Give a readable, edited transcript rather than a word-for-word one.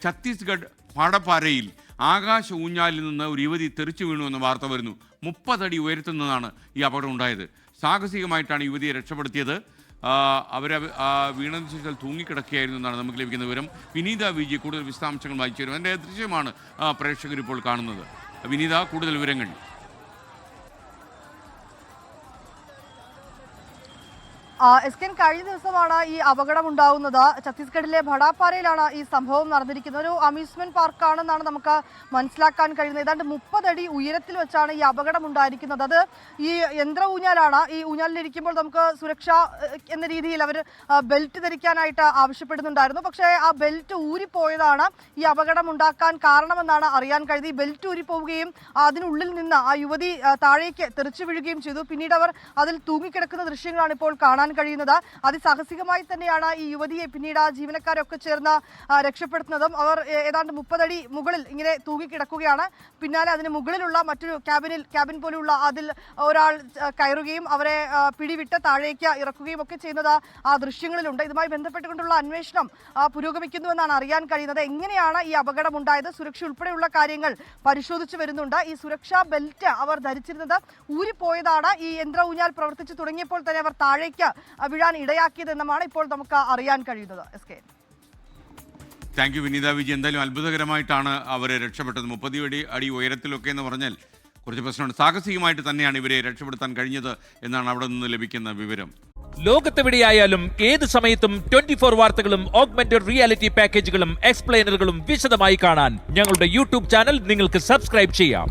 ഛത്തീസ്ഗഡ് ഭാടപ്പാരയിൽ ആകാശ ഊഞ്ഞാലിൽ നിന്ന് ഒരു യുവതി തെറിച്ചു വീണുവെന്ന വാർത്ത വരുന്നു. 30 അടി ഉയരത്തിൽ നിന്നാണ് ഈ അപകടം ഉണ്ടായത്. സാഹസികമായിട്ടാണ് യുവതിയെ രക്ഷപ്പെടുത്തിയത്. അവർ വീണതിന് ശേഷം തൂങ്ങിക്കിടക്കുകയായിരുന്നു എന്നാണ് നമുക്ക് ലഭിക്കുന്ന വിവരം. വിനീത വിജി കൂടുതൽ വിശദാംശങ്ങൾ വായിച്ചു തരും. എൻ്റെ ദൃശ്യമാണ് പ്രേക്ഷകർ ഇപ്പോൾ കാണുന്നത്. വിനീത, കൂടുതൽ വിവരങ്ങൾ. എസ്കെൻ, കഴിഞ്ഞ ദിവസമാണ് ഈ അപകടം ഉണ്ടാകുന്നത്. ഛത്തീസ്ഗഡിലെ ഭടാപ്പാരയിലാണ് ഈ സംഭവം നടന്നിരിക്കുന്നത്. ഒരു അമ്യൂസ്മെന്റ് പാർക്കാണെന്നാണ് നമുക്ക് മനസ്സിലാക്കാൻ കഴിയുന്നത്. ഏതാണ്ട് 30 അടി ഉയരത്തിൽ വെച്ചാണ് ഈ അപകടം ഉണ്ടായിരിക്കുന്നത്. അത് ഈ യന്ത്ര ഊഞ്ഞാലാണ്. ഈ ഊഞ്ഞാലിലിരിക്കുമ്പോൾ നമുക്ക് സുരക്ഷ എന്ന രീതിയിൽ അവർ ബെൽറ്റ് ധരിക്കാനായിട്ട് ആവശ്യപ്പെടുന്നുണ്ടായിരുന്നു. പക്ഷേ ആ ബെൽറ്റ് ഊരിപ്പോയതാണ് ഈ അപകടം ഉണ്ടാക്കാൻ കാരണമെന്നാണ് അറിയാൻ കഴിയുന്നത്. ഈ ബെൽറ്റ് ഊരിപ്പോവുകയും അതിനുള്ളിൽ നിന്ന് ആ യുവതി താഴേക്ക് തെറിച്ചു വീഴുകയും ചെയ്തു. പിന്നീട് അവർ അതിൽ തൂങ്ങിക്കിടക്കുന്ന ദൃശ്യങ്ങളാണ് ഇപ്പോൾ കാണാൻ കഴിയുന്നത്. അതിസാഹസികമായി തന്നെയാണ് ഈ യുവതിയെ പിന്നീട് ആ ജീവനക്കാരൊക്കെ ചേർന്ന് രക്ഷപ്പെടുത്തുന്നതും. അവർ ഏതാണ്ട് 30 അടി മുകളിൽ ഇങ്ങനെ തൂങ്ങിക്കിടക്കുകയാണ്. പിന്നാലെ അതിന് മുകളിലുള്ള മറ്റൊരു ക്യാബിൻ പോലുള്ള അതിൽ ഒരാൾ കയറുകയും അവരെ പിടിവിട്ട് താഴേക്ക് ഇറക്കുകയും ഒക്കെ ചെയ്യുന്നത് ആ ദൃശ്യങ്ങളിലുണ്ട്. ഇതുമായി ബന്ധപ്പെട്ടുകൊണ്ടുള്ള അന്വേഷണം പുരോഗമിക്കുന്നുവെന്നാണ് അറിയാൻ കഴിയുന്നത്. എങ്ങനെയാണ് ഈ അപകടം ഉണ്ടായത്, സുരക്ഷ ഉൾപ്പെടെയുള്ള കാര്യങ്ങൾ പരിശോധിച്ചു വരുന്നുണ്ട്. ഈ സുരക്ഷാ ബെൽറ്റ് അവർ ധരിച്ചിരുന്നത് ഊരിപ്പോയതാണ്. ഈ യന്ത്ര ഊഞ്ഞാൽ പ്രവർത്തിച്ചു തുടങ്ങിയപ്പോൾ തന്നെ അവർ താഴേക്ക് വീഴാൻ ഇടയാക്കിയതെന്നുമാണ് ഇപ്പോൾ നമുക്ക് അറിയാൻ കഴിയുന്നത്. താങ്ക് യു വിനീത വിജി. എന്തായാലും അത്ഭുതകരമായിട്ടാണ് അവരെ രക്ഷപ്പെട്ടത്. 30 അടി ഉയരത്തിലൊക്കെ എന്ന് പറഞ്ഞാൽ കുറച്ച് പ്രശ്നമാണ്. സാഹസികമായിട്ട് തന്നെയാണ് ഇവരെ രക്ഷപ്പെടുത്താൻ കഴിഞ്ഞത് എന്നാണ് അവിടെ നിന്ന് ലഭിക്കുന്ന വിവരം. ലോകത്തെവിടെയായാലും ഏത് സമയത്തും 24 വാർത്തകളും ഓഗ്മെന്റഡ് റിയാലിറ്റി പാക്കേജുകളും എക്സ്പ്ലെയിനറുകളും വിശദമായി കാണാൻ ഞങ്ങളുടെ യൂട്യൂബ് ചാനൽ നിങ്ങൾക്ക് സബ്സ്ക്രൈബ് ചെയ്യാം.